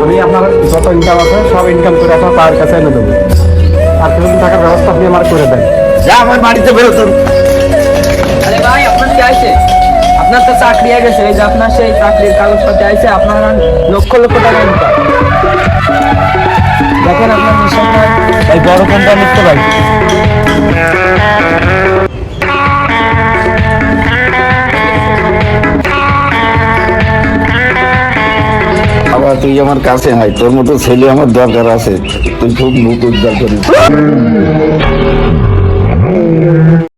আমি আপনার যত ইনকাম আছে সব ইনকাম করে আপনার পায়ের কাছে এনে দেবো। আর কিছু টাকার ব্যবস্থা আপনি আমার করে দেন। যা আমার বাড়িতে বেরোতো। আরে ভাই আপনার কি আছে? আপনার তো চাকরি হয়ে গেছে, এই যে আপনার সেই চাকরির কাগজপত্র আছে, আপনার লক্ষ লক্ষ টাকা ইনকাম। দেখেন আপনার মিশনটা এই বড় ফোনটা নিতে ভাই। বাবা তুই আমার কাছে আয়, তোর মতো ছেলে আমার দরকার আছে, তুই খুব মুখ উজ্জ্বল করিস।